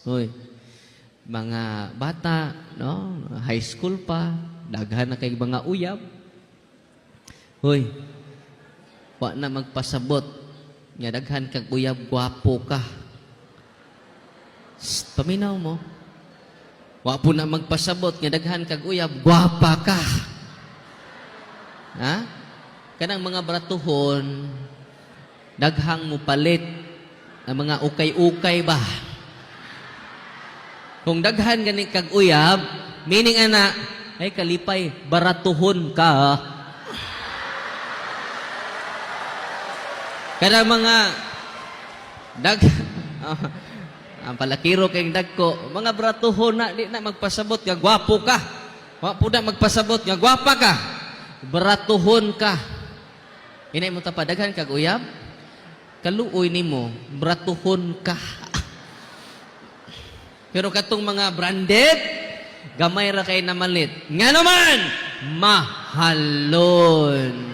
Hoy, mga bata, no? High school pa, daghan na kay mga uyab. Hoy, wa na magpasabot. Nga daghan kag uyab, gwapo ka. Paminaw mo. Wa po na magpasabot, nga daghan kag uyab, gwapa ka. Ha? Kanang mga bratuhon, daghang mo palit ang mga ukay-ukay ba? Kung daghan gani kag uyab, meaning ana, ay kalipay, baratuhon ka. Kanang mga ang palakiro kayong dagko, mga bratuhon na, di na magpasabot, nga gwapo ka. Wa po na magpasabot, nga gwapa ka. Bratuhon ka. Inay mo tapadaghan kag uyab, kaluoy nimo, bratuhon ka. Pero katong mga branded, gamay ra kay namalit. Nga naman, mahalon.